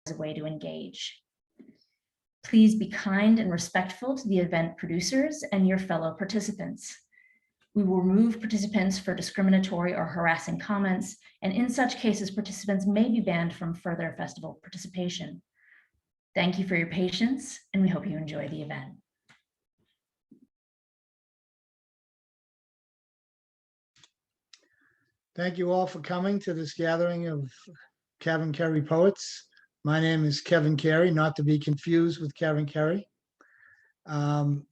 a way to engage. Please be kind and respectful to the event producers and your fellow participants. We will remove participants for discriminatory or harassing comments, and in such cases, participants may be banned from further festival participation. Thank you for your patience, and we hope you enjoy the event. Thank you all for coming to this gathering of CavanKerry poets. My name is CavanKerry, not to be confused with CavanKerry.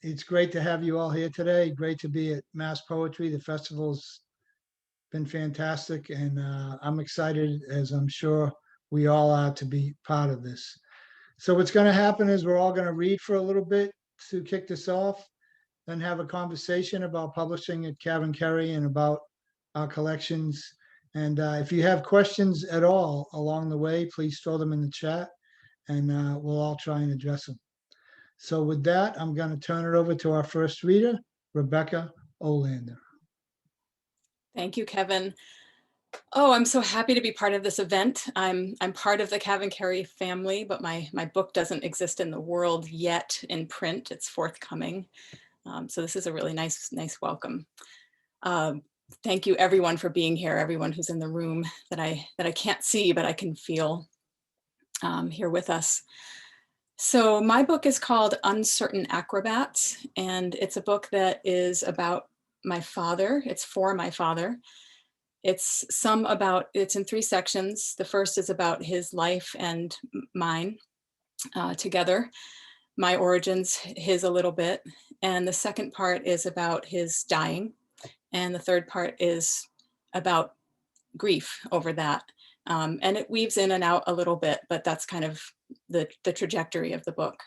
It's great to have you all here today. Great to be at Mass Poetry. The festival's been fantastic, and I'm excited, as I'm sure we all are, to be part of this. So what's going to happen is we're all going to read for a little bit to kick this off, then have a conversation about publishing at CavanKerry and about our collections. And if you have questions at all along the way, please throw them in the chat, and we'll all try and address them. So with that, I'm going to turn it over to our first reader, Rebecca Olander. Thank you, Kevin. Oh, I'm so happy to be part of this event. I'm part of the CavanKerry family, but my book doesn't exist in the world yet in print. It's forthcoming. So this is a really nice welcome. Thank you everyone for being here, everyone who's in the room that I can't see, but I can feel here with us. So my book is called Uncertain Acrobats, and it's a book that is about my father. It's for my father. It's in 3 sections. The first is about his life and mine together, my origins, his a little bit. And the second part is about his dying. And the third part is about grief over that. And it weaves in and out a little bit, but that's kind of the trajectory of the book.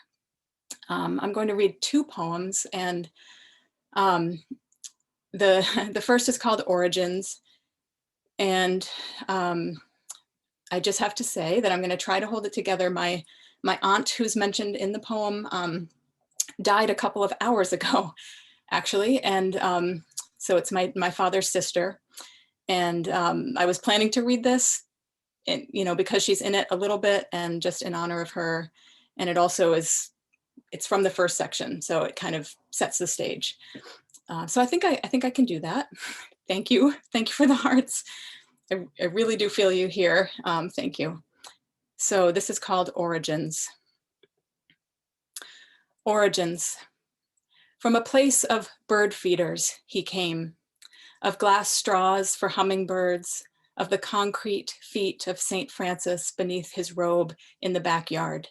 I'm going to read 2 poems, and the first is called Origins. And I just have to say that I'm going to try to hold it together. My aunt, who's mentioned in the poem, died a couple of hours ago, actually. And so it's my father's sister. And I was planning to read this, and, because she's in it a little bit and just in honor of her. And it also it's from the first section, so it kind of sets the stage. So I think I can do that. Thank you. Thank you for the hearts. I really do feel you here. Thank you. So this is called Origins. Origins. From a place of bird feeders he came, of glass straws for hummingbirds, of the concrete feet of St. Francis beneath his robe in the backyard.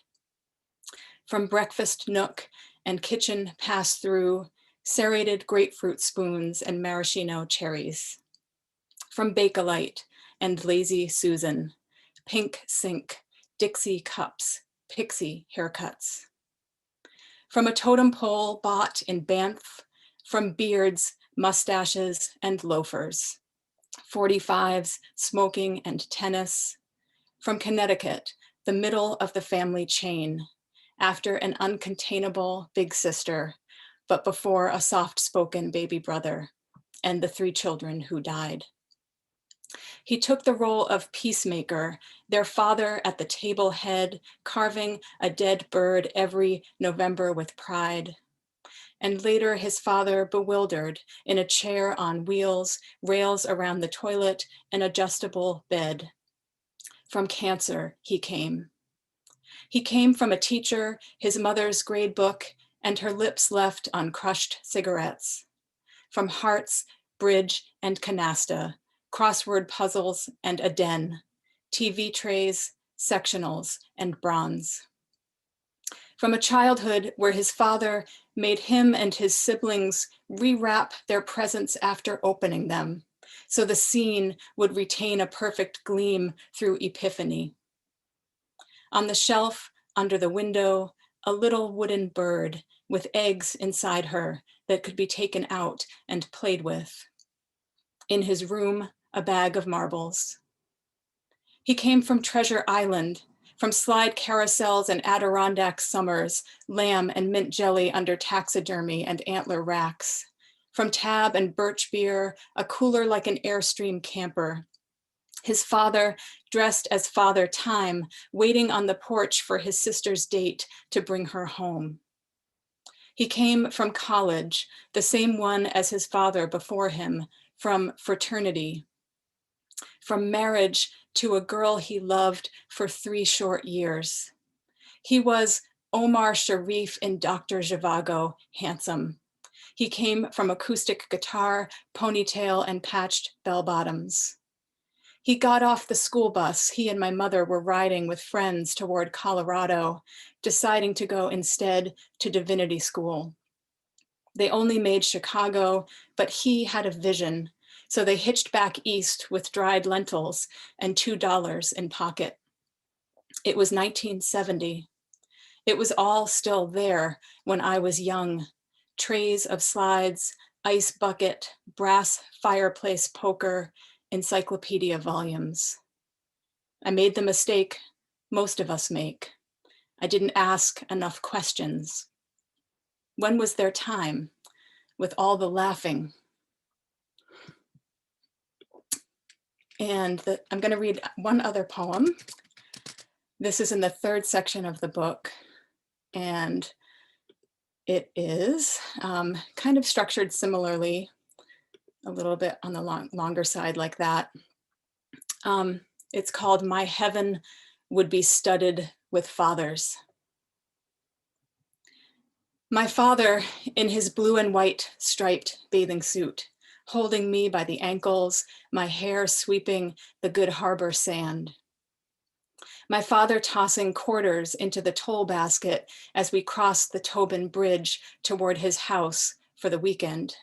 From breakfast nook and kitchen pass-through, serrated grapefruit spoons and maraschino cherries. From Bakelite and Lazy Susan, pink sink, Dixie cups, pixie haircuts. From a totem pole bought in Banff, from beards, mustaches, and loafers. 45s, smoking, and tennis. From Connecticut, the middle of the family chain, after an uncontainable big sister, but before a soft-spoken baby brother, and the 3 children who died. He took the role of peacemaker, their father at the table head, carving a dead bird every November with pride. And later his father bewildered in a chair on wheels, rails around the toilet, an adjustable bed. From cancer he came. He came from a teacher, his mother's grade book, and her lips left on crushed cigarettes. From hearts, bridge, and canasta, crossword puzzles and a den, TV trays, sectionals, and bronze. From a childhood where his father made him and his siblings rewrap their presents after opening them, so the scene would retain a perfect gleam through epiphany. On the shelf, under the window, a little wooden bird with eggs inside her that could be taken out and played with. In his room, a bag of marbles. He came from Treasure Island, from slide carousels and Adirondack summers, lamb and mint jelly under taxidermy and antler racks. From tab and birch beer, a cooler like an Airstream camper. His father, dressed as Father Time, waiting on the porch for his sister's date to bring her home. He came from college, the same one as his father before him, from fraternity, from marriage to a girl he loved for 3 short years. He was Omar Sharif in Dr. Zhivago, handsome. He came from acoustic guitar, ponytail, and patched bell bottoms. He got off the school bus. He and my mother were riding with friends toward Colorado, deciding to go instead to divinity school. They only made Chicago, but he had a vision, so they hitched back east with dried lentils and $2 in pocket. It was 1970. It was all still there when I was young. Trays of slides, ice bucket, brass fireplace poker, encyclopedia volumes. I made the mistake most of us make. I didn't ask enough questions. When was there time with all the laughing? And I'm going to read one other poem. This is in the 3rd section of the book, and it is kind of structured similarly, a little bit on the longer side like that. It's called My Heaven Would Be Studded with Fathers. My father in his blue and white striped bathing suit, holding me by the ankles, my hair sweeping the Good Harbor sand. My father tossing quarters into the toll basket as we crossed the Tobin Bridge toward his house for the weekend.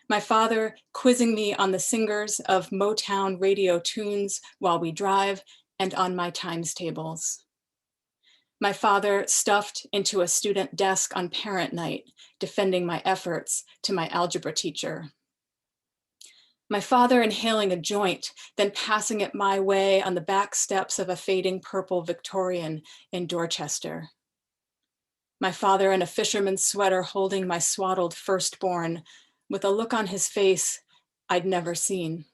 My father quizzing me on the singers of Motown radio tunes while we drive and on my times tables. My father stuffed into a student desk on parent night, defending my efforts to my algebra teacher. My father inhaling a joint, then passing it my way on the back steps of a fading purple Victorian in Dorchester. My father in a fisherman's sweater holding my swaddled firstborn with a look on his face I'd never seen.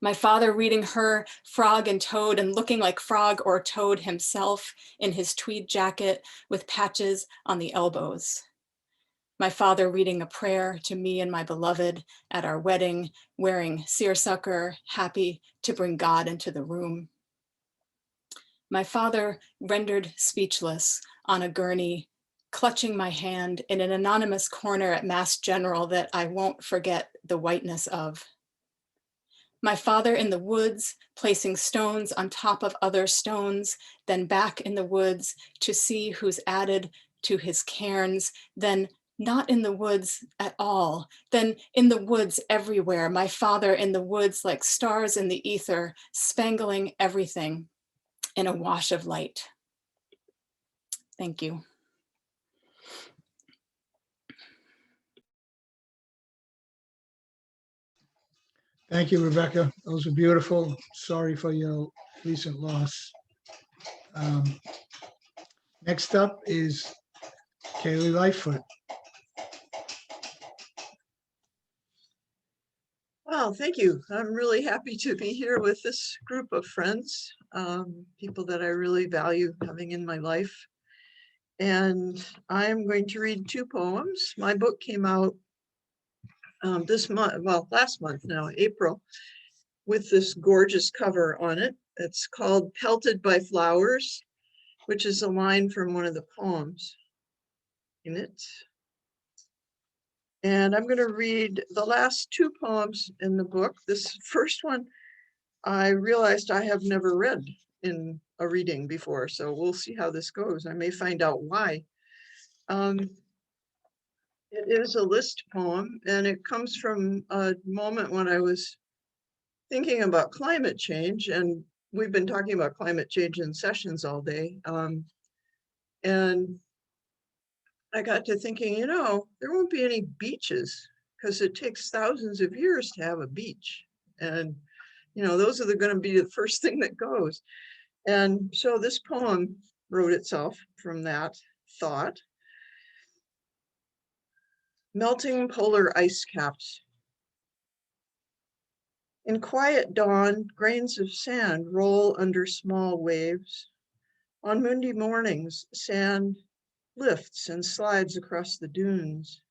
My father reading her Frog and Toad and looking like Frog or Toad himself in his tweed jacket with patches on the elbows. My father reading a prayer to me and my beloved at our wedding, wearing seersucker, happy to bring God into the room. My father rendered speechless on a gurney, clutching my hand in an anonymous corner at Mass General that I won't forget the whiteness of. My father in the woods, placing stones on top of other stones, then back in the woods to see who's added to his cairns, then not in the woods at all, then in the woods everywhere. My father in the woods like stars in the ether, spangling everything in a wash of light. Thank you. Thank you, Rebecca. Those were beautiful. Sorry for your recent loss. Next up is Kaylee Lightfoot. Well, thank you. I'm really happy to be here with this group of friends, people that I really value having in my life. And I'm going to read 2 poems. My book came out this month, well, last month now, April, with this gorgeous cover on it. It's called Pelted by Flowers, which is a line from one of the poems in it. And I'm going to read the last 2 poems in the book. This first one, I realized I have never read in a reading before, so we'll see how this goes. I may find out why. It is a list poem, and it comes from a moment when I was thinking about climate change, and we've been talking about climate change in sessions all day. And I got to thinking, there won't be any beaches because it takes thousands of years to have a beach. And, those are going to be the first thing that goes. And so this poem wrote itself from that thought. Melting polar ice caps. In quiet dawn, grains of sand roll under small waves. On windy mornings, sand lifts and slides across the dunes.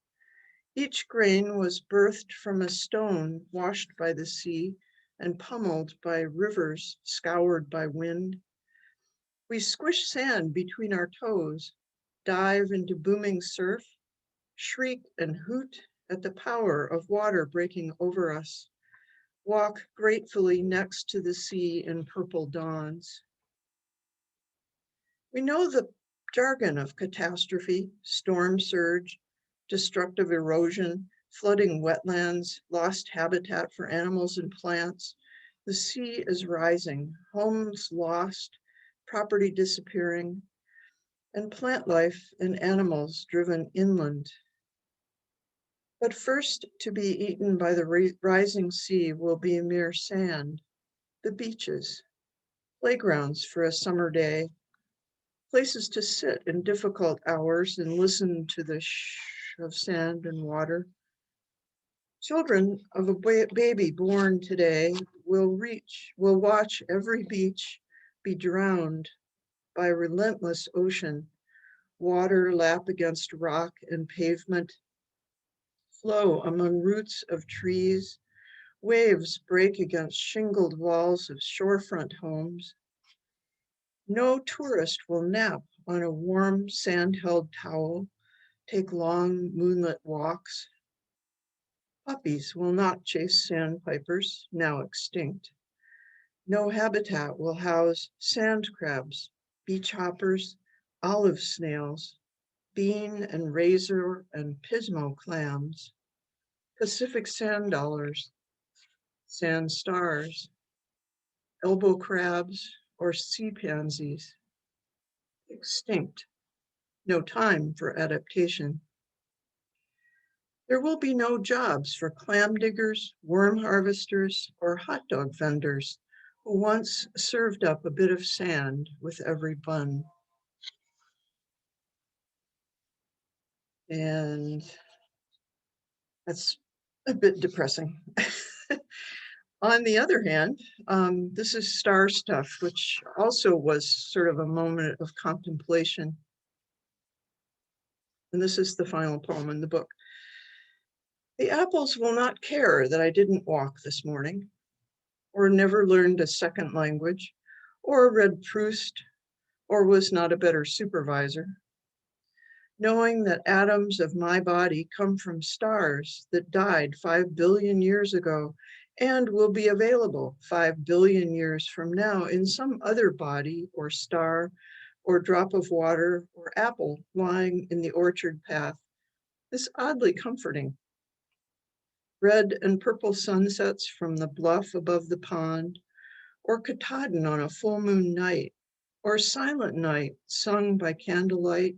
Each grain was birthed from a stone washed by the sea and pummeled by rivers scoured by wind. We squish sand between our toes, dive into booming surf, shriek and hoot at the power of water breaking over us, walk gratefully next to the sea in purple dawns. We know the jargon of catastrophe, storm surge, destructive erosion, flooding wetlands, lost habitat for animals and plants. The sea is rising, homes lost, property disappearing, and plant life and animals driven inland. But first to be eaten by the rising sea will be mere sand, the beaches, playgrounds for a summer day, places to sit in difficult hours and listen to the shh of sand and water. Children of a baby born today will watch every beach be drowned by relentless ocean, water lap against rock and pavement, flow among roots of trees, waves break against shingled walls of shorefront homes. No tourist will nap on a warm sand-held towel, take long moonlit walks. Puppies will not chase sandpipers, now extinct. No habitat will house sand crabs, beach hoppers, olive snails, bean and razor and pismo clams, Pacific sand dollars, sand stars, elbow crabs, or sea pansies. Extinct. No time for adaptation. There will be no jobs for clam diggers, worm harvesters, or hot dog vendors who once served up a bit of sand with every bun. And that's a bit depressing. On the other hand, this is star stuff, which also was sort of a moment of contemplation. And this is the final poem in the book. The apples will not care that I didn't walk this morning, or never learned a second language, or read Proust, or was not a better supervisor. Knowing that atoms of my body come from stars that died 5 billion years ago and will be available 5 billion years from now in some other body or star or drop of water or apple lying in the orchard path is oddly comforting. Red and purple sunsets from the bluff above the pond, or Katahdin on a full moon night, or Silent Night sung by candlelight,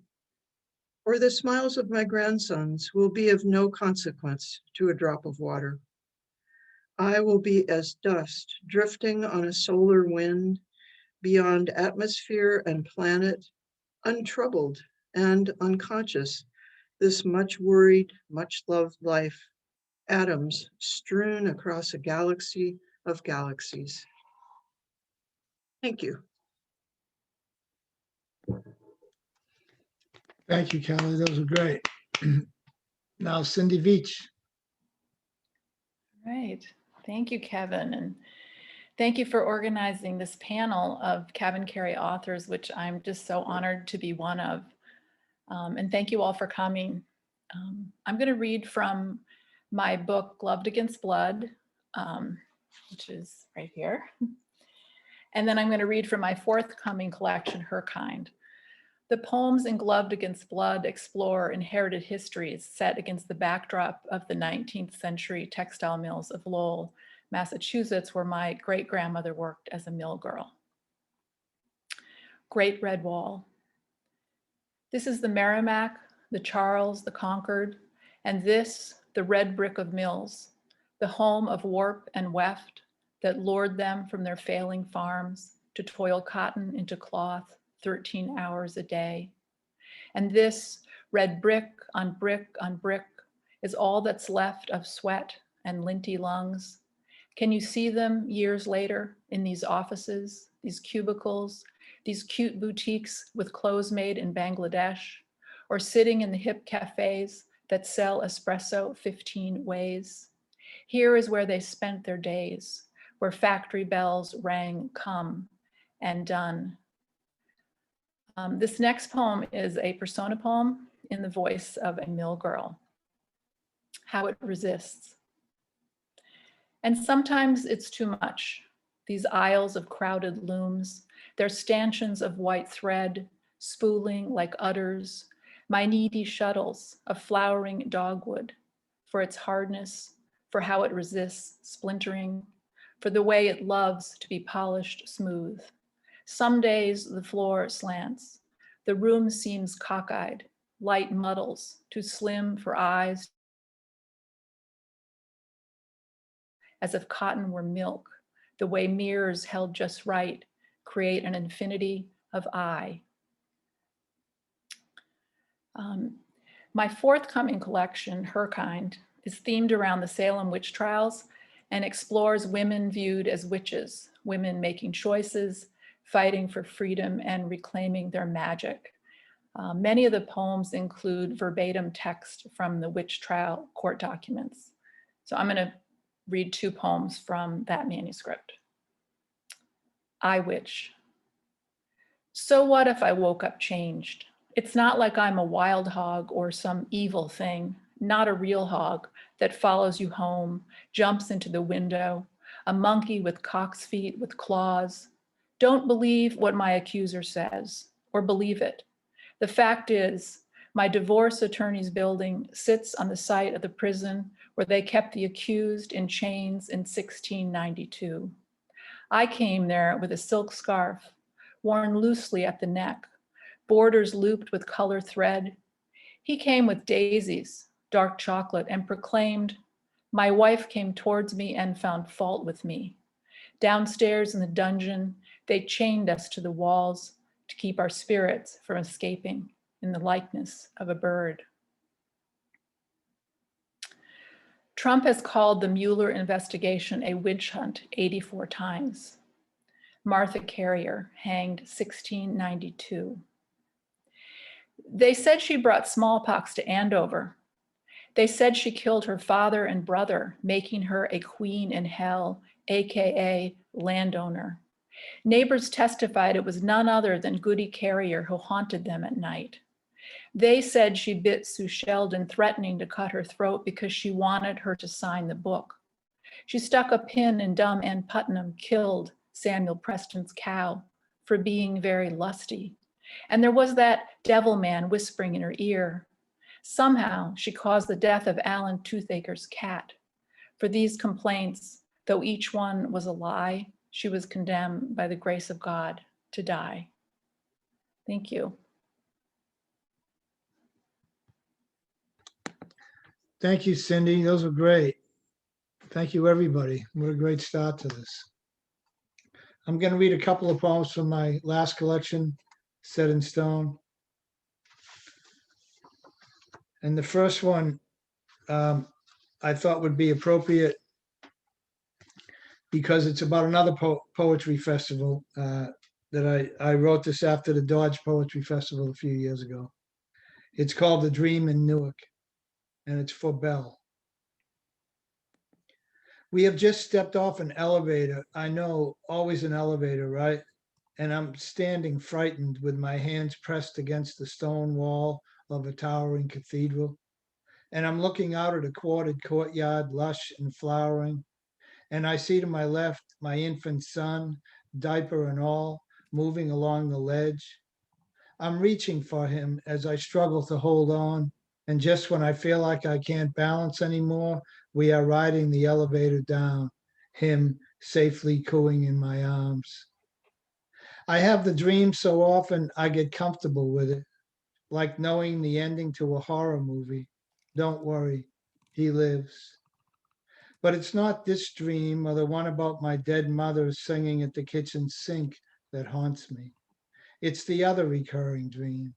or the smiles of my grandsons will be of no consequence to a drop of water. I will be as dust drifting on a solar wind beyond atmosphere and planet, untroubled and unconscious, this much worried, much loved life, atoms strewn across a galaxy of galaxies. Thank you. Thank you, Kelly. Those were great. Now, Cindy Veach. Right. Thank you, Kevin. And thank you for organizing this panel of CavanKerry authors, which I'm just so honored to be one of. And thank you all for coming. I'm going to read from my book, Gloved Against Blood, which is right here. And then I'm going to read from my forthcoming collection, Her Kind. The poems in Gloved Against Blood explore inherited histories set against the backdrop of the 19th century textile mills of Lowell, Massachusetts, where my great-grandmother worked as a mill girl. Great Red Wall. This is the Merrimack, the Charles, the Concord, and this, the red brick of mills, the home of warp and weft that lured them from their failing farms to toil cotton into cloth 13 hours a day. And this red brick on brick on brick is all that's left of sweat and linty lungs, Can you see them years later in these offices, these cubicles, these cute boutiques with clothes made in Bangladesh, or sitting in the hip cafes that sell espresso 15 ways? Here is where they spent their days, where factory bells rang come and done. This next poem is a persona poem in the voice of a mill girl. How it resists. And sometimes it's too much. These aisles of crowded looms, their stanchions of white thread, spooling like udders, my needy shuttles of flowering dogwood, for its hardness, for how it resists splintering, for the way it loves to be polished smooth. Some days the floor slants, the room seems cockeyed, light muddles, too slim for eyes, as if cotton were milk, the way mirrors held just right create an infinity of eye. My forthcoming collection, Her Kind, is themed around the Salem witch trials and explores women viewed as witches, women making choices, fighting for freedom, and reclaiming their magic. Many of the poems include verbatim text from the witch trial court documents. So I'm going to read 2 poems from that manuscript. I Witch. So what if I woke up changed? It's not like I'm a wild hog or some evil thing, not a real hog that follows you home, jumps into the window, a monkey with cock's feet with claws. Don't believe what my accuser says, or believe it. The fact is, my divorce attorney's building sits on the site of the prison where they kept the accused in chains in 1692. I came there with a silk scarf, worn loosely at the neck, borders looped with color thread. He came with daisies, dark chocolate, and proclaimed, my wife came towards me and found fault with me. Downstairs in the dungeon, they chained us to the walls to keep our spirits from escaping in the likeness of a bird. Trump has called the Mueller investigation a witch hunt 84 times. Martha Carrier, hanged 1692. They said she brought smallpox to Andover. They said she killed her father and brother, making her a queen in hell, AKA landowner. Neighbors testified it was none other than Goody Carrier who haunted them at night. They said she bit Sue Sheldon, threatening to cut her throat because she wanted her to sign the book. She stuck a pin in dumb Ann Putnam, killed Samuel Preston's cow for being very lusty. And there was that devil man whispering in her ear. Somehow she caused the death of Alan Toothaker's cat. For these complaints, though each one was a lie, she was condemned by the grace of God to die. Thank you. Thank you, Cindy. Those were great. Thank you, everybody. What a great start to this. I'm going to read a couple of poems from my last collection, Set in Stone. And the first one I thought would be appropriate because it's about another poetry festival that I wrote this after the Dodge Poetry Festival a few years ago. It's called The Dream in Newark, and it's for Belle. We have just stepped off an elevator. I know, always an elevator, right? And I'm standing frightened with my hands pressed against the stone wall of a towering cathedral. And I'm looking out at a quartered courtyard, lush and flowering. And I see to my left my infant son, diaper and all, moving along the ledge. I'm reaching for him as I struggle to hold on. And just when I feel like I can't balance anymore, we are riding the elevator down, him safely cooing in my arms. I have the dream so often I get comfortable with it, like knowing the ending to a horror movie. Don't worry, he lives. But it's not this dream or the one about my dead mother singing at the kitchen sink that haunts me. It's the other recurring dream,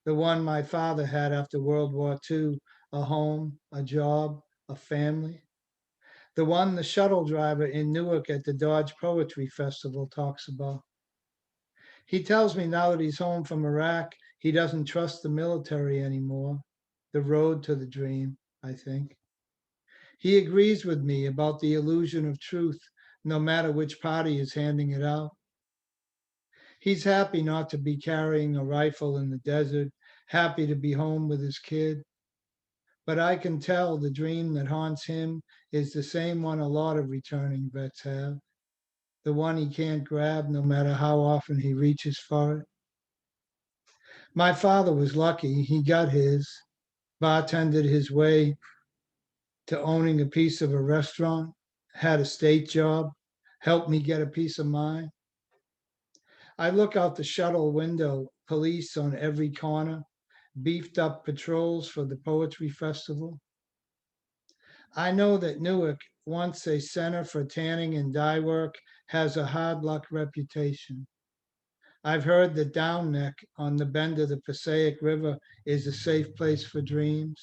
the one my father had after World War II, a home, a job, a family. the one the shuttle driver in Newark at the Dodge Poetry Festival talks about. He tells me now that he's home from Iraq, he doesn't trust the military anymore. The road to the dream, I think. He agrees with me about the illusion of truth, no matter which party is handing it out. He's happy not to be carrying a rifle in the desert, happy to be home with his kid. But I can tell the dream that haunts him is the same one a lot of returning vets have, the one he can't grab no matter how often he reaches for it. My father was lucky, he got his, bartended his way to owning a piece of a restaurant, had a state job, helped me get a piece of mind. I look out the shuttle window, police on every corner, beefed up patrols for the poetry festival. I know that Newark, once a center for tanning and dye work, has a hard luck reputation. I've heard that Down Neck on the bend of the Passaic River is a safe place for dreams,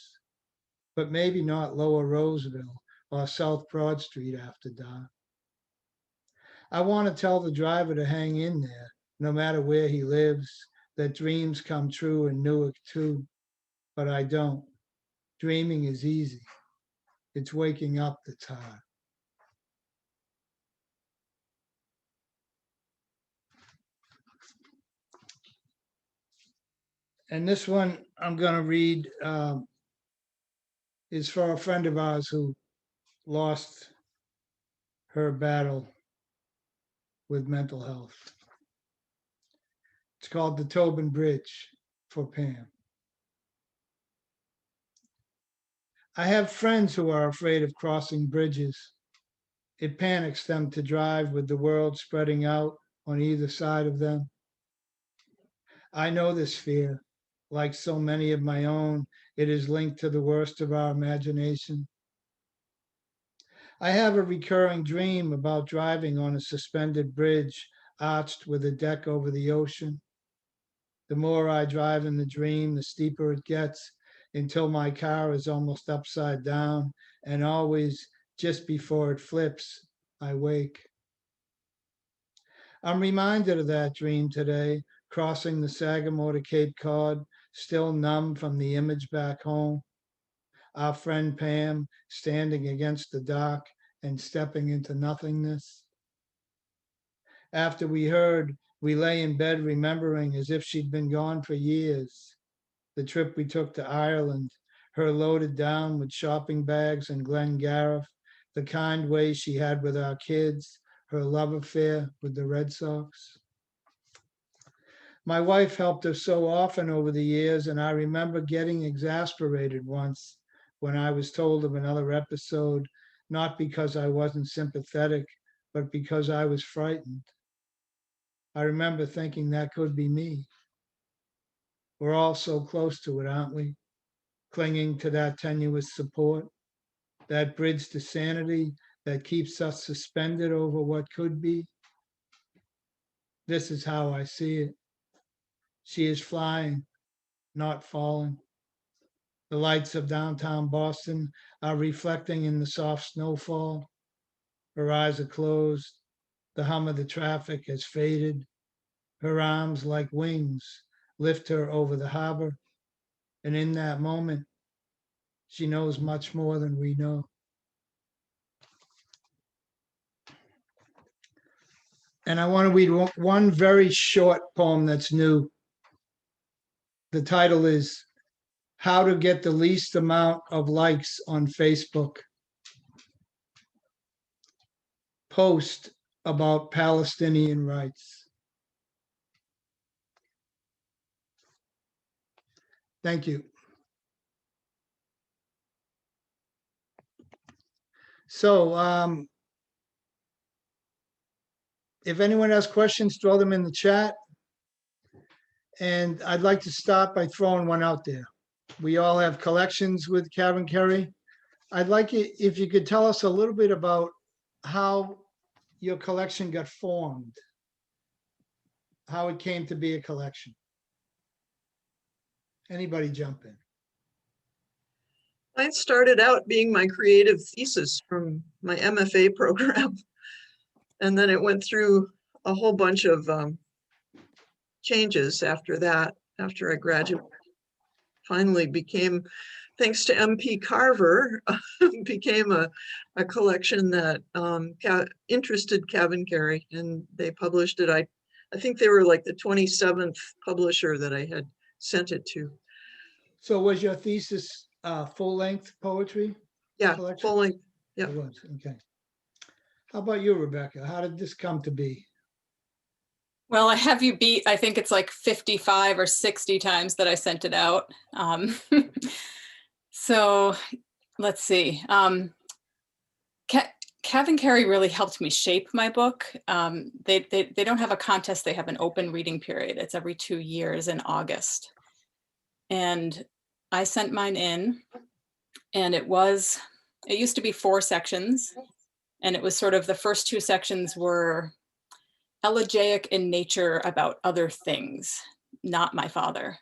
but maybe not Lower Roseville or South Broad Street after dark. I want to tell the driver to hang in there, no matter where he lives, that dreams come true in Newark too, but I don't. Dreaming is easy. It's waking up that's hard. And this one I'm going to read is for a friend of ours who lost her battle with mental health. It's called The Tobin Bridge for Pam. I have friends who are afraid of crossing bridges. It panics them to drive with the world spreading out on either side of them. I know this fear. Like so many of my own, it is linked to the worst of our imagination. I have a recurring dream about driving on a suspended bridge arched with a deck over the ocean. The more I drive in the dream, the steeper it gets until my car is almost upside down, and always just before it flips, I wake. I'm reminded of that dream today, crossing the Sagamore to Cape Cod, still numb from the image back home. Our friend Pam standing against the dock and stepping into nothingness. After we heard, we lay in bed remembering as if she'd been gone for years. The trip we took to Ireland, her loaded down with shopping bags and Glengarriff, the kind way she had with our kids, her love affair with the Red Sox. My wife helped us so often over the years, and I remember getting exasperated once when I was told of another episode, not because I wasn't sympathetic, but because I was frightened. I remember thinking that could be me. We're all so close to it, aren't we? Clinging to that tenuous support, that bridge to sanity that keeps us suspended over what could be. This is how I see it. She is flying, not falling. The lights of downtown Boston are reflecting in the soft snowfall. Her eyes are closed. The hum of the traffic has faded. Her arms, like wings, lift her over the harbor. And in that moment, she knows much more than we know. And I want to read one very short poem that's new. The title is How to Get the Least Amount of Likes on Facebook. Post about Palestinian rights. Thank you. So if anyone has questions, throw them in the chat. And I'd like to start by throwing one out there. We all have collections with CavanKerry. I'd like it if you could tell us a little bit about how your collection got formed, how it came to be a collection. Anybody jump in? Mine started out being my creative thesis from my MFA program. And then it went through a whole bunch of changes after that, after I graduated. Finally became, thanks to MP Carver, became a collection that interested CavanKerry, and they published it. I think they were like the 27th publisher that I had sent it to. So was your thesis full-length poetry? Yeah, collection? full length. Yeah. It was, okay. How about you, Rebecca? How did this come to be? Well, I have you beat, I think it's like 55 or 60 times that I sent it out. So let's see. CavanKerry really helped me shape my book. They don't have a contest, they have an open reading period. It's every 2 years in August. And I sent mine in, and it used to be 4 sections. And it was sort of, the first 2 sections were elegiac in nature about other things, not my father.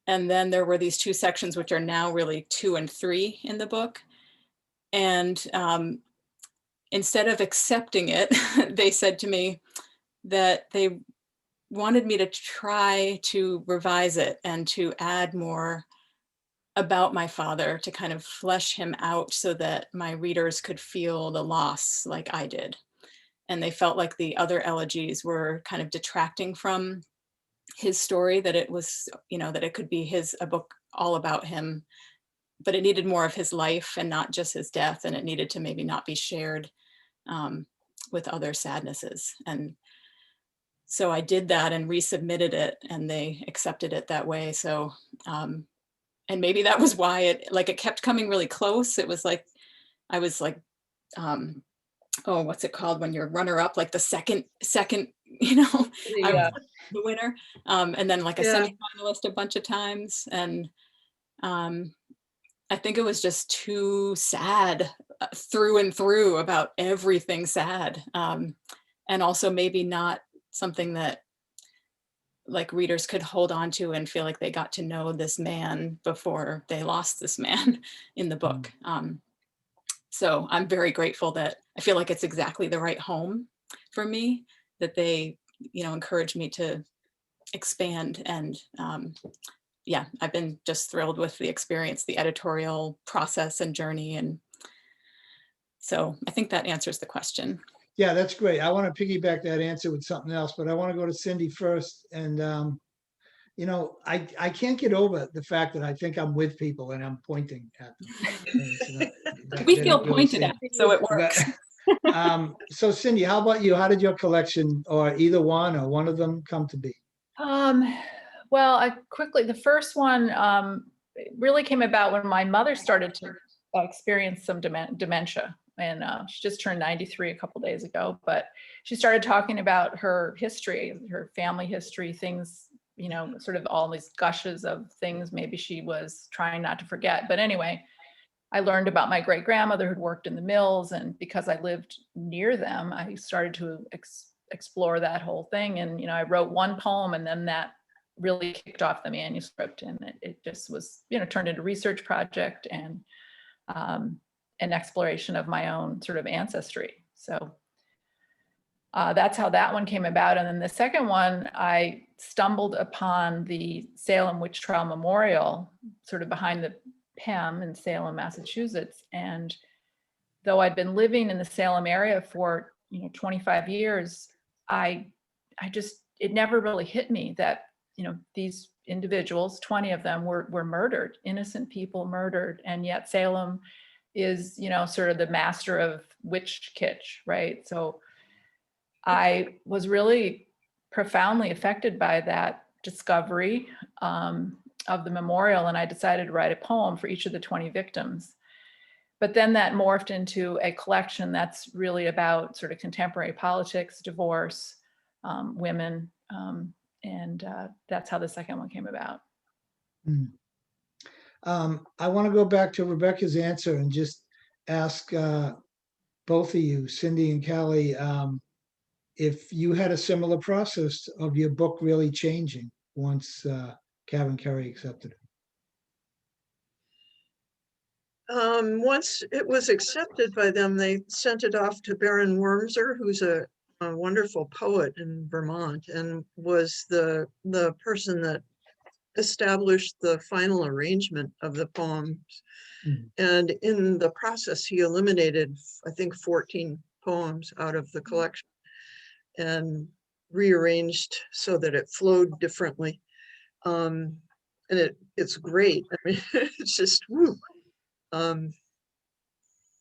And then there were these 2 sections, which are now really 2 and 3 in the book. And instead of accepting it, they said to me that they wanted me to try to revise it and to add more about my father, to kind of flesh him out so that my readers could feel the loss like I did. And they felt like the other elegies were kind of detracting from his story, that it was, that it could be a book all about him, but it needed more of his life and not just his death. And it needed to maybe not be shared with other sadnesses. And so I did that and resubmitted it, and they accepted it that way. So, and maybe that was why it kept coming really close. It was like, I was like, oh, what's it called when you're runner up, like the second, I was the winner. And then like a semi-finalist a bunch of times. And I think it was just too sad through and through, about everything sad. And also maybe not something that like readers could hold on to and feel like they got to know this man before they lost this man in the book. So I'm very grateful that I feel like it's exactly the right home for me, that they, encouraged me to expand. And yeah, I've been just thrilled with the experience, the editorial process and journey. And so I think that answers the question. Yeah, that's great. I want to piggyback that answer with something else, but I want to go to Cindy first. And, I can't get over the fact that I think I'm with people and I'm pointing at them. We feel pointed at, so it works. So Cindy, how about you? How did your collection, or either one or one of them, come to be? Well, the first one really came about when my mother started to experience some dementia. And she just turned 93 a couple days ago, but she started talking about her history, her family history, things, sort of all these gushes of things maybe she was trying not to forget. But anyway, I learned about my great grandmother who'd worked in the mills, and because I lived near them, I started to explore that whole thing. And, I wrote one poem, and then that really kicked off the manuscript, and it just was, turned into a research project and an exploration of my own sort of ancestry. So that's how that one came about. And then the second one, I stumbled upon the Salem Witch Trial Memorial, sort of behind the PEM in Salem, Massachusetts. And though I'd been living in the Salem area for 25 years, it never really hit me that these individuals, 20 of them were murdered, innocent people murdered, and yet Salem is sort of the master of witch kitsch, right? So I was really profoundly affected by that discovery of the memorial, and I decided to write a poem for each of the 20 victims. But then that morphed into a collection that's really about sort of contemporary politics, divorce, women, and that's how the second one came about. I want to go back to Rebecca's answer and just ask both of you, Cindy and Kelly, if you had a similar process of your book really changing once CavanKerry accepted it. Once it was accepted by them, they sent it off to Baron Wormser, who's a wonderful poet in Vermont, and was the person that established the final arrangement of the poems. Mhm. And in the process, he eliminated, I think, 14 poems out of the collection and rearranged so that it flowed differently. And it's great. I mean, it's just, woo.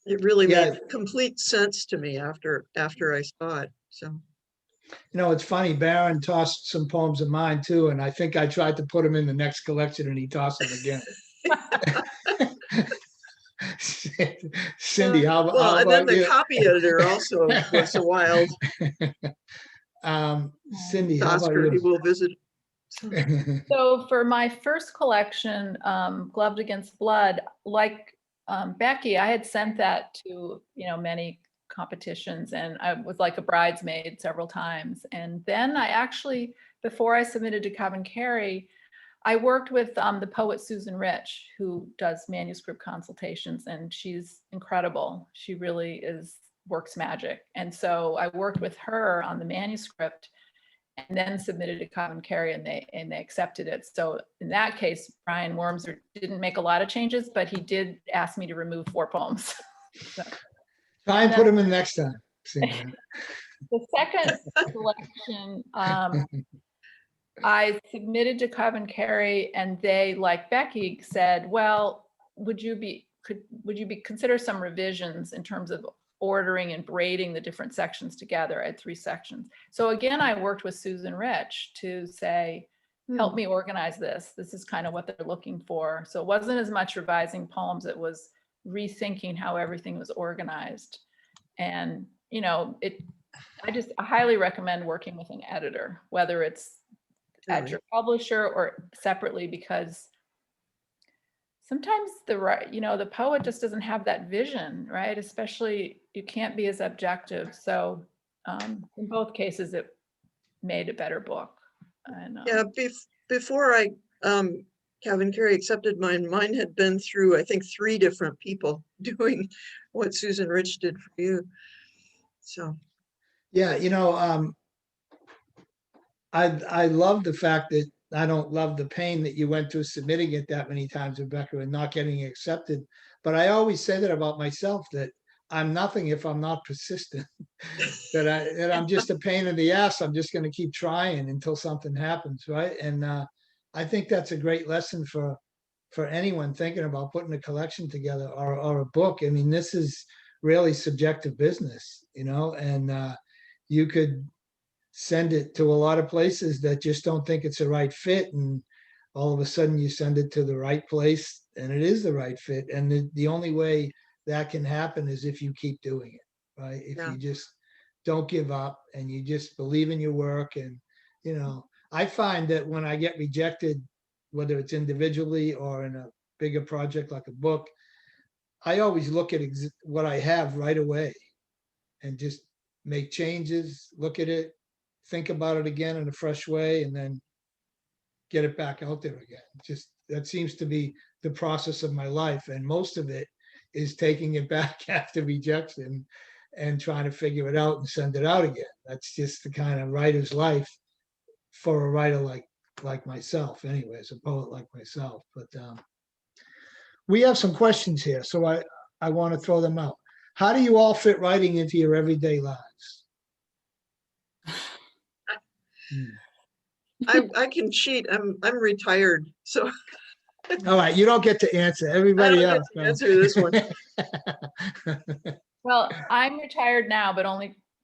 It really Yeah. made complete sense to me after I saw it. So You know, it's funny, Barron tossed some poems of mine too, and I think I tried to put them in the next collection and he tossed them again. Cindy, how well, and then about the you? copy editor also was a wild Cindy, how about Oscar. He you? will visit. So, So for my first collection, Gloved Against Blood, like Becky, I had sent that to, many competitions, and I was like a bridesmaid several times. And then I actually, before I submitted to CavanKerry, I worked with the poet Susan Rich, who does manuscript consultations, and she's incredible. She really works magic. And so I worked with her on the manuscript and then submitted to CavanKerry, and they accepted it. So in that case, Brian Wormser didn't make a lot of changes, but he did ask me to remove 4 poems. So, Try and put them in next time, Cindy. the second selection, I submitted to CavanKerry, and they, like Becky, said, well, would you consider some revisions in terms of ordering and braiding the different sections together? I had 3 sections. So again, I worked with Susan Rich to say, help me organize this. This is kind of what they're looking for. So it wasn't as much revising poems, it was rethinking how everything was organized. And, I highly recommend working with an editor, whether it's at your publisher or separately, because sometimes the poet just doesn't have that vision, right? Especially, you can't be as objective. So in both cases, it made a better book. And, yeah, before CavanKerry accepted mine had been through, I think, 3 different people doing what Susan Rich did for you. So Yeah, I love the fact that I don't love the pain that you went through submitting it that many times, Rebecca, and not getting accepted. But I always say that about myself, that I'm nothing if I'm not persistent. that I'm just a pain in the ass. I'm just going to keep trying until something happens, right? And I think that's a great lesson for anyone thinking about putting a collection together or a book. I mean, this is really subjective business, and you could send it to a lot of places that just don't think it's a right fit, and all of a sudden you send it to the right place and it is the right fit. And the only way that can happen is if you keep doing it, right? If Yeah. you just don't give up and you just believe in your work. And I find that when I get rejected, whether it's individually or in a bigger project like a book, I always look at what I have right away and just make changes, look at it, think about it again in a fresh way, and then get it back out there again. Just that seems to be the process of my life. And most of it is taking it back after rejection and trying to figure it out and send it out again. That's just the kind of writer's life for a writer like myself, anyways, a poet like myself. But we have some questions here, so I want to throw them out. How do you all fit writing into your everyday lives? I can cheat. I'm retired, so All right, you don't get to answer. I Everybody don't get else. to answer this one. well, I'm retired now, but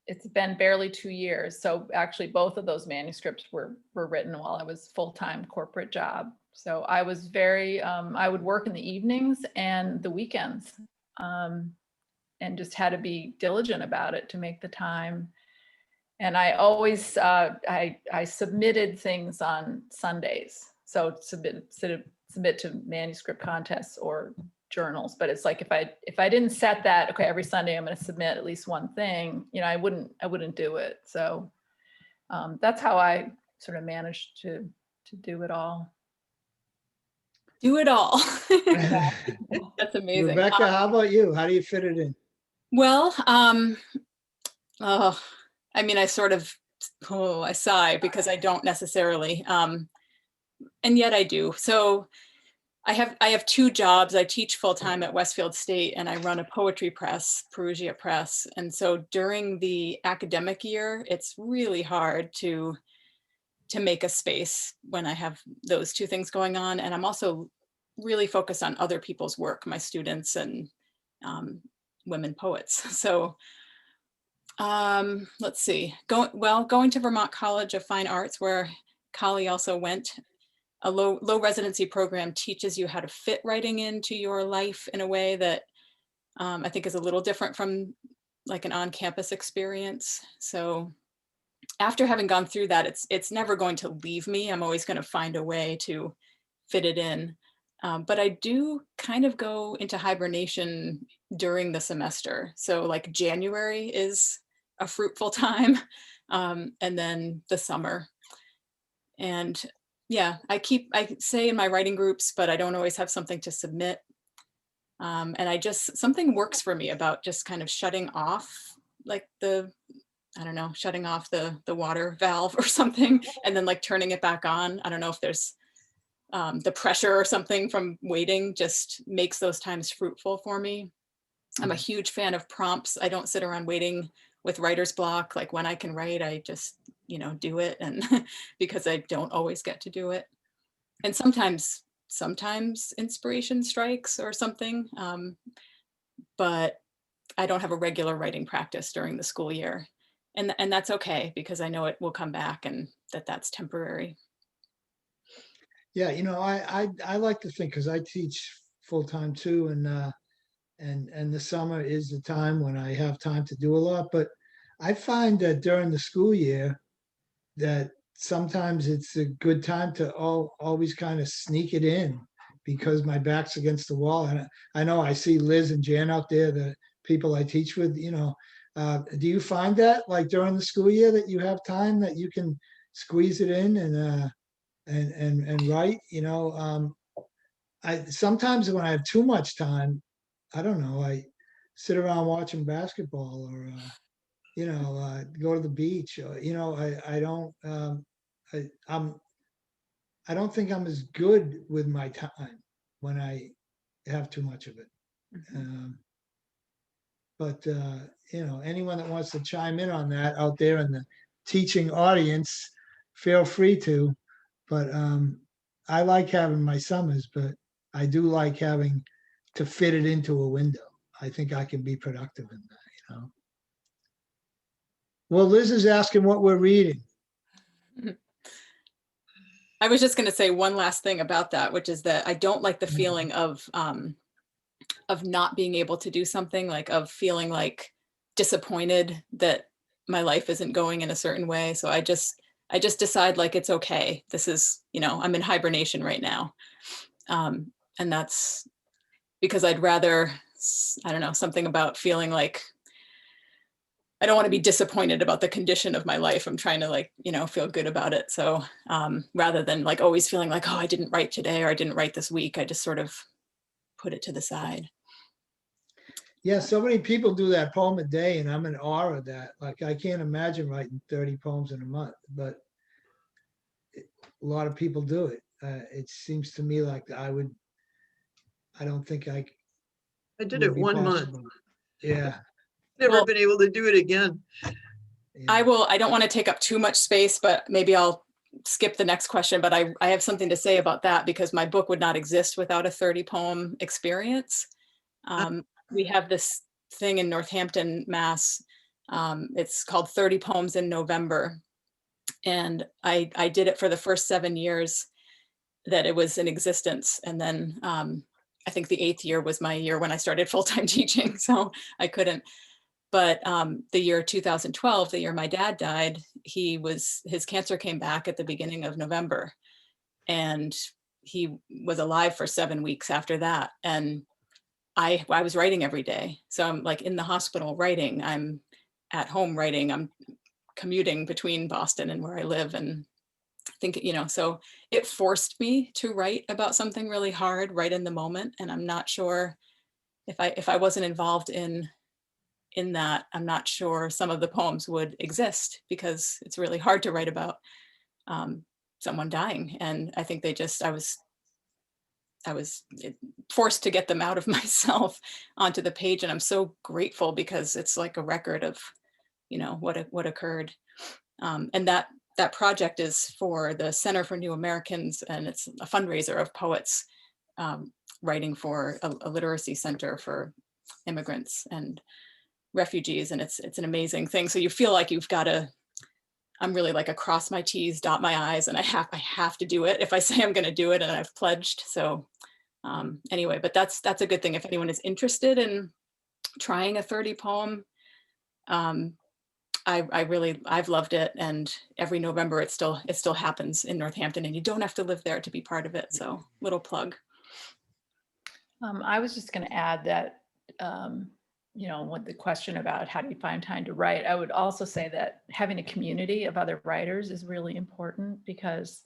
it's been barely 2 years. So actually both of those manuscripts were written while I was full-time corporate job. So I was I would work in the evenings and the weekends, and just had to be diligent about it to make the time. And I always, I submitted things on Sundays. So submit to manuscript contests or journals. But it's like, if I didn't set that, okay, every Sunday I'm going to submit at least one thing, I wouldn't do it. So that's how I sort of managed to do it all. Do it all. That's amazing. Rebecca, how about you? How do you fit it in? Well, oh, I mean, I sort of, I sigh because I don't necessarily, and yet I do. So I have two jobs. I teach full time at Westfield State, and I run a poetry press, Perugia Press. And so during the academic year, it's really hard to make a space when I have those two things going on. And I'm also really focused on other people's work, my students and women poets. So let's see, going to Vermont College of Fine Arts, where Kali also went. A low residency program teaches you how to fit writing into your life in a way that I think is a little different from like an on-campus experience. So after having gone through that, it's never going to leave me. I'm always going to find a way to fit it in. But I do kind of go into hibernation during the semester. So like January is a fruitful time, and then the summer. And yeah, I say in my writing groups, but I don't always have something to submit. And something works for me about just kind of shutting off like shutting off the water valve or something, and then like turning it back on. I don't know if there's the pressure or something from waiting just makes those times fruitful for me. I'm a huge fan of prompts. I don't sit around waiting with writer's block. Like when I can write, I just, do it. And because I don't always get to do it. And sometimes inspiration strikes or something. But I don't have a regular writing practice during the school year. And that's okay, because I know it will come back and that's temporary. Yeah, I like to think, because I teach full-time too, and the summer is the time when I have time to do a lot. But I find that during the school year, that sometimes it's a good time to always kind of sneak it in, because my back's against the wall. And I know I see Liz and Jan out there, the people I teach with. Do you find that like during the school year that you have time that you can squeeze it in and write? I sometimes when I have too much time, I don't know, I sit around watching basketball, or go to the beach. I don't think I'm as good with my time when I have too much of it. But anyone that wants to chime in on that out there in the teaching audience, feel free to. But I like having my summers, but I do like having to fit it into a window. I think I can be productive in that. Well, Liz is asking what we're reading. I was just going to say one last thing about that, which is that I don't like the feeling of not being able to do something, like of feeling like disappointed that my life isn't going in a certain way. So I just decide like, it's okay. This is, I'm in hibernation right now. And that's because I'd rather, I don't know, something about feeling like I don't want to be disappointed about the condition of my life. I'm trying to feel good about it. So rather than like always feeling like, oh, I didn't write today, or I didn't write this week, I just sort of put it to the side. Yeah, so many people do that poem a day, and I'm in awe of that. Like, I can't imagine writing 30 poems in a month, but a lot of people do it. It seems to me like I don't think I did it 1 month. Yeah. Never been able to do it again. Yeah. I don't want to take up too much space, but maybe I'll skip the next question, but I have something to say about that, because my book would not exist without a 30 poem experience. We have this thing in Northampton, Mass. It's called 30 Poems in November. And I did it for the first 7 years that it was in existence. And then I think the 8th year was my year when I started full-time teaching, so I couldn't. But the year 2012, the year my dad died, his cancer came back at the beginning of November. And he was alive for 7 weeks after that. And I was writing every day. So I'm like in the hospital writing, I'm at home writing, I'm commuting between Boston and where I live. And think, so it forced me to write about something really hard right in the moment. And I'm not sure if I wasn't involved in that, I'm not sure some of the poems would exist, because it's really hard to write about someone dying. And I think I was forced to get them out of myself onto the page. And I'm so grateful, because it's like a record of, what occurred. And that project is for the Center for New Americans, and it's a fundraiser of poets writing for a literacy center for immigrants and refugees. And it's an amazing thing. So you feel like you've got to, I'm really like a cross my T's, dot my I's, and I have to do it if I say I'm going to do it, and I've pledged. So anyway, but that's a good thing if anyone is interested in trying a 30 poem. I've loved it, and every November it still happens in Northampton, and you don't have to live there to be part of it. So little plug. I was just going to add that, with the question about how do you find time to write, I would also say that having a community of other writers is really important, because,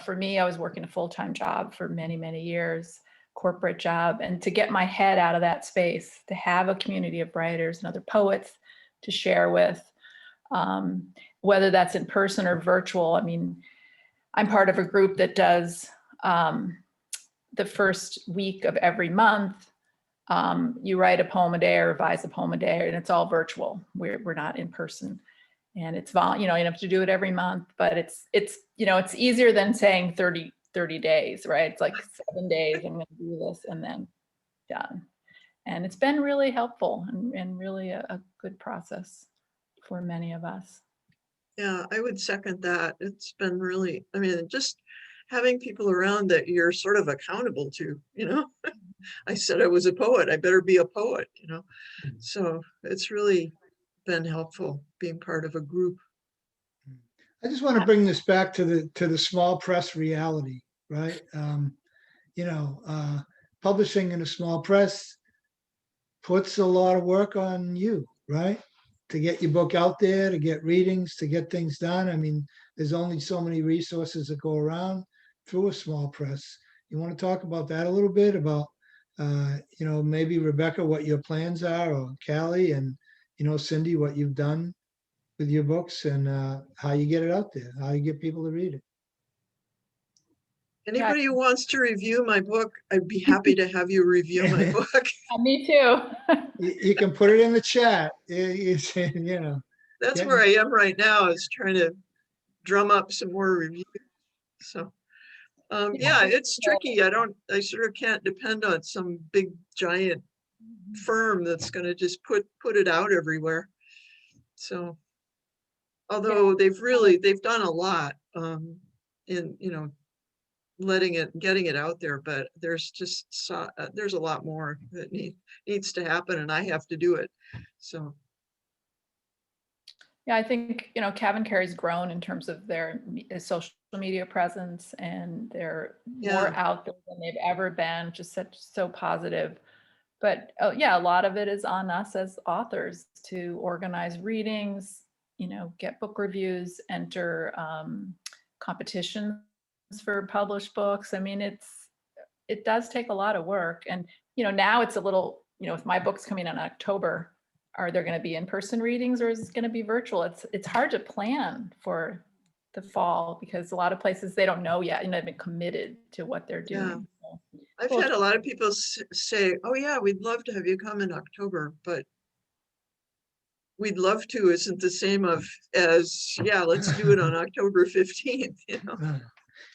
for me, I was working a full-time job for many, many years, corporate job, and to get my head out of that space, to have a community of writers and other poets to share with, whether that's in person or virtual. I mean, I'm part of a group that does the first week of every month, you write a poem a day or revise a poem a day, and it's all virtual. We're not in person, and it's you have to do it every month, but it's easier than saying 30 days, right? It's like 7 days, I'm going to do this, and then done. And it's been really helpful and really a good process for many of us. Yeah, I would second that. It's been really, I mean, just having people around that you're sort of accountable to, I said I was a poet, I better be a poet, So it's really been helpful being part of a group. I just want to bring this back to the small press reality, right? Publishing in a small press puts a lot of work on you, right? To get your book out there, to get readings, to get things done. I mean, there's only so many resources that go around through a small press. You want to talk about that a little bit, about, maybe Rebecca, what your plans are, or Callie, and, Cindy, what you've done with your books, and how you get it out there, how you get people to read it. Anybody who wants to review my book, I'd be happy to have you review my book. Me too. You can put it in the chat. That's where I am right now, is trying to drum up some more reviews. So, yeah, it's tricky. I sort of can't depend on some big giant firm that's going to just put it out everywhere. So, although they've done a lot in, getting it out there, but there's just there's a lot more that needs to happen, and I have to do it. So. Yeah, I think, CavanKerry's grown in terms of their social media presence, and they're more out there than they've ever been, which is so positive. But a lot of it is on us as authors to organize readings, get book reviews, enter competitions for published books. I mean, it does take a lot of work. And, now it's a little, if my book's coming in October, are there going to be in-person readings, or is it going to be virtual? It's hard to plan for the fall, because a lot of places, they don't know yet, they've been committed to what they're doing. So, I've had a lot of people say, oh yeah, we'd love to have you come in October, but we'd love to isn't the same as, yeah, let's do it on October 15th,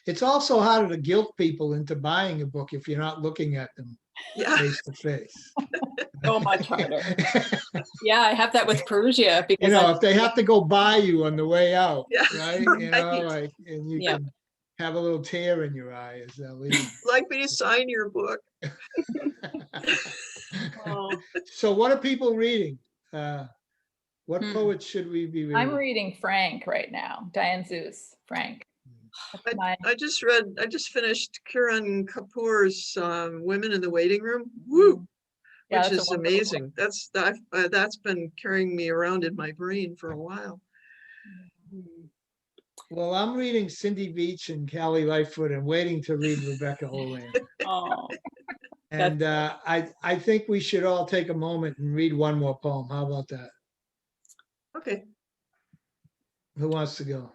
It's also harder to guilt people into buying a book if you're not looking at them face to face. So much harder. Yeah, I have that with Perugia, because if they have to go buy you on the way out, right? Right. And you can have a little tear in your eye as they're leaving. Like me to sign your book. So what are people reading? What poets should we be reading? I'm reading Frank right now, Diane Zeus, Frank. I just finished Kiran Kapoor's Women in the Waiting Room. Woo! Which is amazing. That's been carrying me around in my brain for a while. Well, I'm reading Cindy Beach and Callie Lightfoot and waiting to read Rebecca Olan. Oh, And I think we should all take a moment and read one more poem. How about that? Okay, Who wants to go?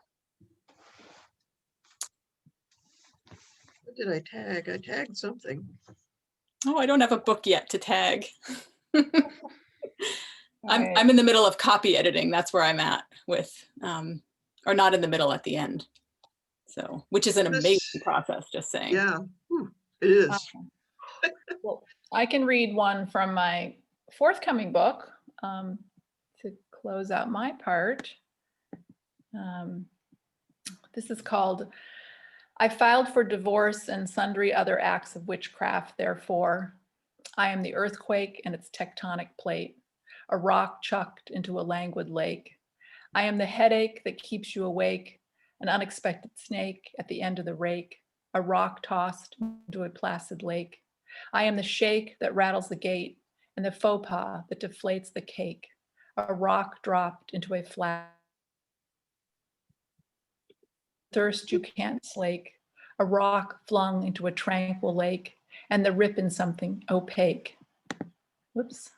what did I tag? I tagged something. oh, I don't have a book yet to tag. Right. I'm in the middle of copy editing. That's where I'm at with, or not in the middle, at the end. So, which is an amazing This, process, just saying. yeah, whew, it is. Well, I can read one from my forthcoming book to close out my part. This is called I Filed for Divorce and Sundry Other Acts of Witchcraft, Therefore. I am the earthquake and its tectonic plate, a rock chucked into a languid lake. I am the headache that keeps you awake, an unexpected snake at the end of the rake, a rock tossed into a placid lake. I am the shake that rattles the gate and the faux pas that deflates the cake, a rock dropped into a flat thirst you can't slake, a rock flung into a tranquil lake, and the rip in something opaque. Whoops.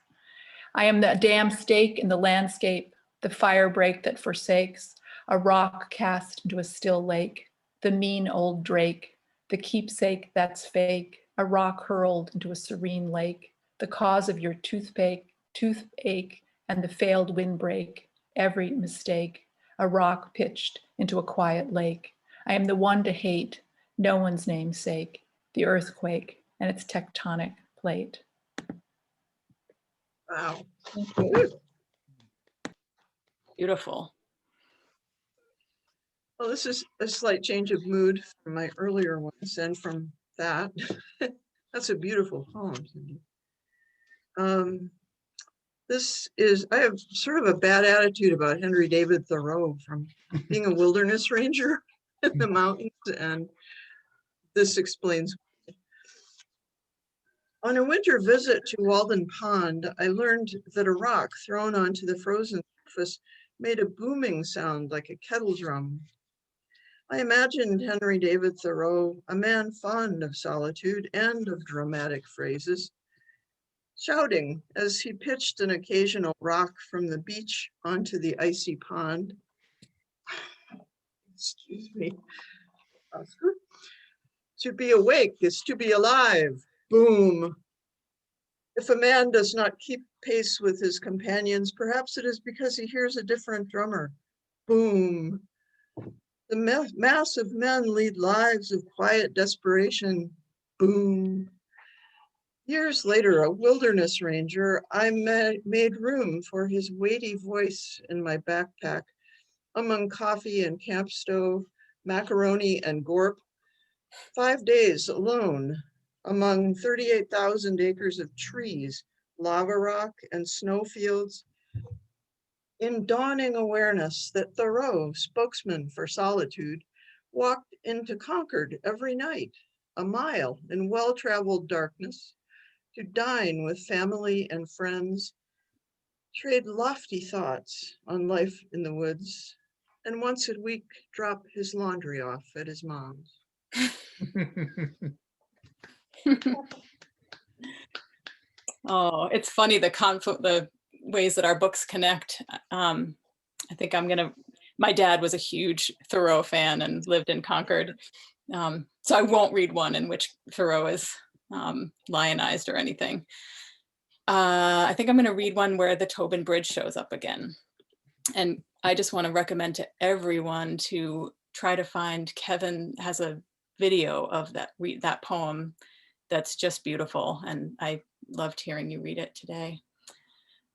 I am the damn stake in the landscape, the fire break that forsakes, a rock cast into a still lake, the mean old drake, the keepsake that's fake, a rock hurled into a serene lake, the cause of your toothache, and the failed windbreak, every mistake, a rock pitched into a quiet lake. I am the one to hate, no one's namesake, the earthquake and its tectonic plate. Wow. Thank you. Beautiful. Well, this is a slight change of mood from my earlier ones and from that. That's a beautiful poem, Cindy. I have sort of a bad attitude about Henry David Thoreau from being a wilderness ranger in the mountains, and this explains. On a winter visit to Walden Pond, I learned that a rock thrown onto the frozen surface made a booming sound like a kettle drum. I imagined Henry David Thoreau, a man fond of solitude and of dramatic phrases, shouting as he pitched an occasional rock from the beach onto the icy pond. Excuse me. Oscar. To be awake is to be alive. Boom. If a man does not keep pace with his companions, perhaps it is because he hears a different drummer. Boom. The mass of men lead lives of quiet desperation. Boom. Years later, a wilderness ranger, I made room for his weighty voice in my backpack among coffee and camp stove, macaroni and gorp. 5 days alone among 38,000 acres of trees, lava rock, and snowfields, in dawning awareness that Thoreau, spokesman for solitude, walked into Concord every night, a mile in well-traveled darkness, to dine with family and friends, trade lofty thoughts on life in the woods, and once a week drop his laundry off at his mom's. Oh, it's funny, the ways that our books connect. I think my dad was a huge Thoreau fan and lived in Concord. So I won't read one in which Thoreau is lionized or anything. I think I'm going to read one where the Tobin Bridge shows up again. And I just want to recommend to everyone to try to find, Kevin has a video of that poem that's just beautiful. And I loved hearing you read it today.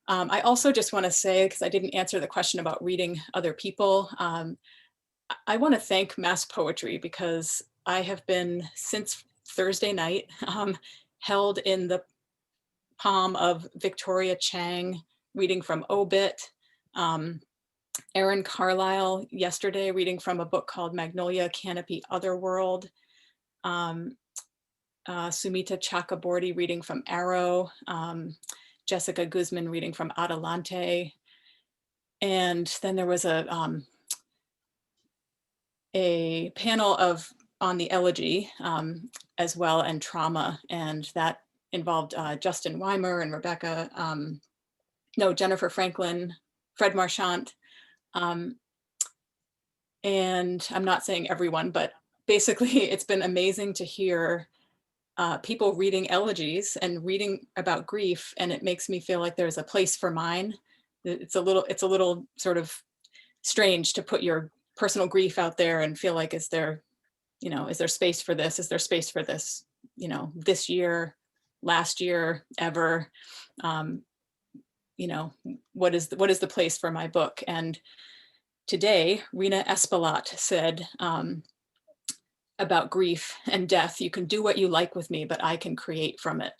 I also just want to say, because I didn't answer the question about reading other people, I want to thank Mass Poetry, because I have been, since Thursday night, held in the palm of Victoria Chang, reading from Obit, Erin Carlisle yesterday, reading from a book called Magnolia Canopy Otherworld, Sumita Chakraborty reading from Arrow, Jessica Guzman reading from Adelante. And then there was a a panel on the elegy as well, and trauma, and that involved Justin Weimer and Jennifer Franklin, Fred Marchant, and I'm not saying everyone, but basically it's been amazing to hear people reading elegies and reading about grief, and it makes me feel like there's a place for mine. It's a little sort of strange to put your personal grief out there and feel like, is there space for this? Is there space for this, this year, last year, ever? What is the place for my book? And today, Rena Espelot said about grief and death, you can do what you like with me, but I can create from it.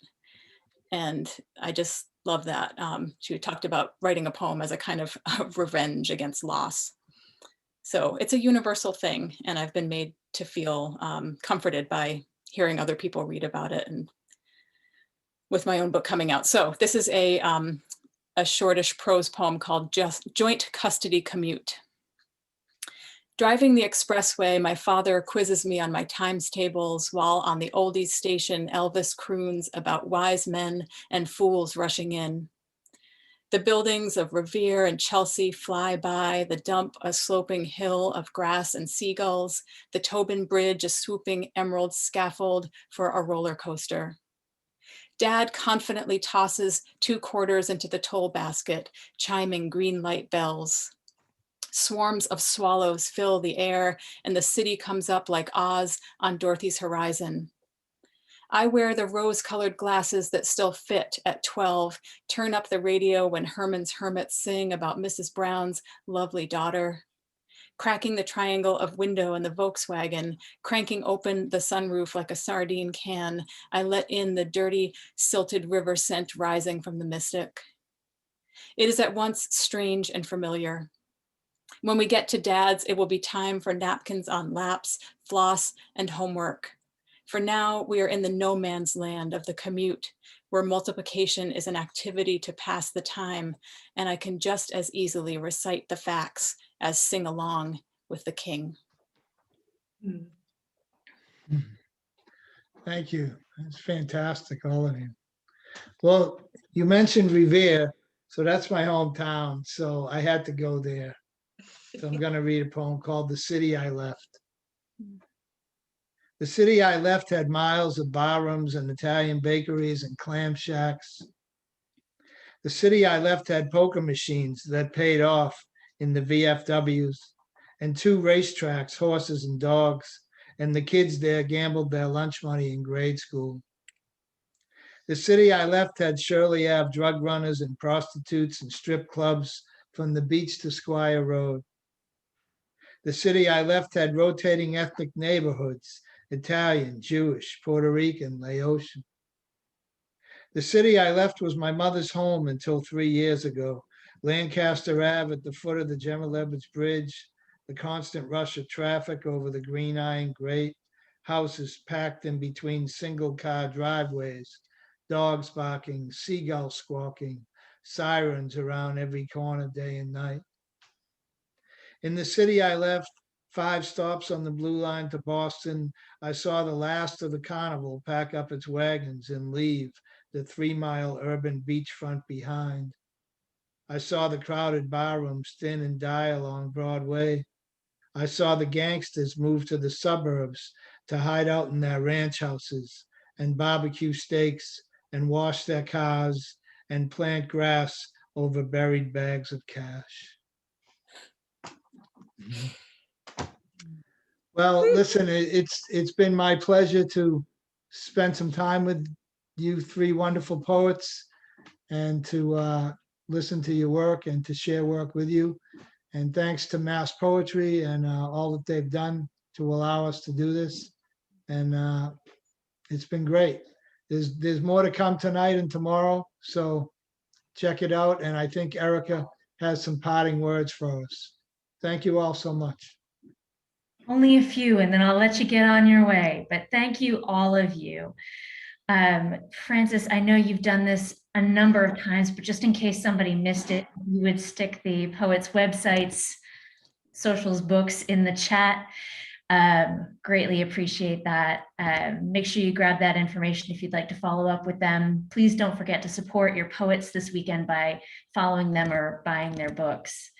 And I just love that. She talked about writing a poem as a kind of revenge against loss. So it's a universal thing, and I've been made to feel comforted by hearing other people read about it, and with my own book coming out. So this is a shortish prose poem called Joint Custody Commute. Driving the expressway, my father quizzes me on my times tables, while on the oldies station, Elvis croons about wise men and fools rushing in. The buildings of Revere and Chelsea fly by, the dump a sloping hill of grass and seagulls, the Tobin Bridge a swooping emerald scaffold for a roller coaster. Dad confidently tosses 2 quarters into the toll basket, chiming green light bells. Swarms of swallows fill the air, and the city comes up like Oz on Dorothy's horizon. I wear the rose-colored glasses that still fit at 12, turn up the radio when Herman's Hermits sing about Mrs. Brown's lovely daughter. Cracking the triangle of window in the Volkswagen, cranking open the sunroof like a sardine can, I let in the dirty, silted river scent rising from the mystic. It is at once strange and familiar. When we get to Dad's, it will be time for napkins on laps, floss, and homework. For now, we are in the no man's land of the commute, where multiplication is an activity to pass the time, and I can just as easily recite the facts as sing along with the king. Thank you. That's fantastic, all of you. Well, you mentioned Revere, so that's my hometown, so I had to go there. So I'm going to read a poem called The City I Left. The city I left had miles of barrooms and Italian bakeries and clam shacks. The city I left had poker machines that paid off in the VFWs, and 2 racetracks, horses and dogs, and the kids there gambled their lunch money in grade school. The city I left had Shirley Ave drug runners and prostitutes and strip clubs from the beach to Squire Road. The city I left had rotating ethnic neighborhoods, Italian, Jewish, Puerto Rican, Laotian. The city I left was my mother's home until 3 years ago. Lancaster Ave at the foot of the Gemma Lebbets Bridge, the constant rush of traffic over the Green Iron Grate, houses packed in between single-car driveways, dogs barking, seagulls squawking, sirens around every corner day and night. In the city I left, 5 stops on the Blue Line to Boston, I saw the last of the carnival pack up its wagons and leave the 3-mile urban beachfront behind. I saw the crowded barrooms thin and die along Broadway. I saw the gangsters move to the suburbs to hide out in their ranch houses and barbecue steaks and wash their cars and plant grass over buried bags of cash. Well, listen, it's been my pleasure to spend some time with you 3 wonderful poets and to listen to your work and to share work with you. And thanks to Mass Poetry and all that they've done to allow us to do this. And it's been great. There's more to come tonight and tomorrow, so check it out. And I think Erica has some parting words for us. Thank you all so much. Only a few, and then I'll let you get on your way. But thank you, all of you. Francis, I know you've done this a number of times, but just in case somebody missed it, you would stick the poets' websites, socials, books in the chat. Greatly appreciate that. Make sure you grab that information if you'd like to follow up with them. Please don't forget to support your poets this weekend by following them or buying their books.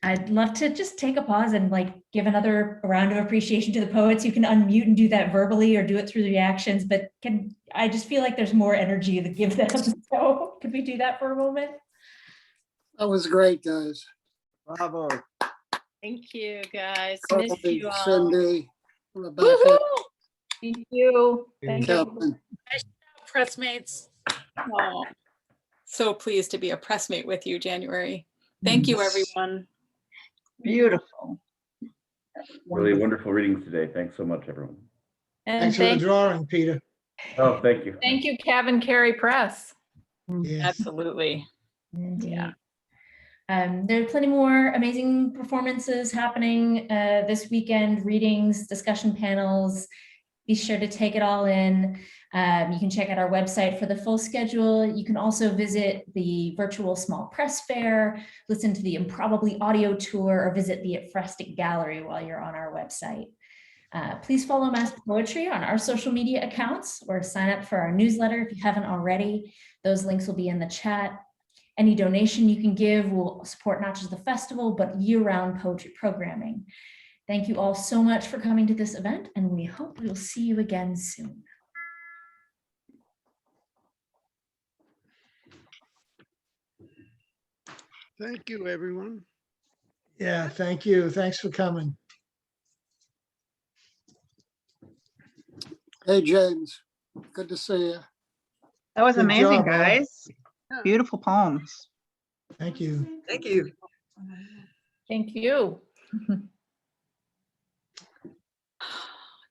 I'd love to just take a pause and like give another round of appreciation to the poets. You can unmute and do that verbally or do it through the reactions, but I just feel like there's more energy to give them. So could we do that for a moment? That was great, guys. Bravo. Thank you, guys. Miss Totally, you all. Cindy, Rebecca, Woohoo! Thank you. Thank you. Kevin. Pressmates. Oh, so pleased to be a pressmate with you, January. Thank you, everyone. Beautiful. Really wonderful readings today. Thanks so much, everyone. And Thanks for the drawing, Peter. Oh, thank you. thank you, CavanKerry Press. Yes. Absolutely. Yeah. There are plenty more amazing performances happening this weekend, readings, discussion panels. Be sure to take it all in. You can check out our website for the full schedule. You can also visit the virtual small press fair, listen to the Improbably audio tour, or visit the Frestic Gallery while you're on our website. Please follow Mass Poetry on our social media accounts or sign up for our newsletter if you haven't already. Those links will be in the chat. Any donation you can give will support not just the festival, but year-round poetry programming. Thank you all so much for coming to this event, and we hope we'll see you again soon. Thank you, everyone. Yeah, thank you. Thanks for coming. Hey, James, good to see you. That was Good amazing, job, Al. guys. Beautiful poems. Thank you. Thank you. Thank you.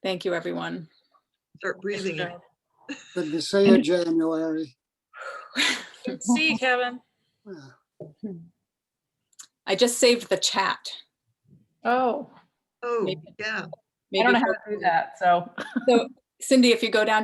Thank you, everyone. Start breathing in. Good to see you, January. Good to see you, Kevin. Yeah. I just saved the chat. Oh, Oh, Maybe- yeah. I Maybe don't know how to do that, so. So Cindy, if you go down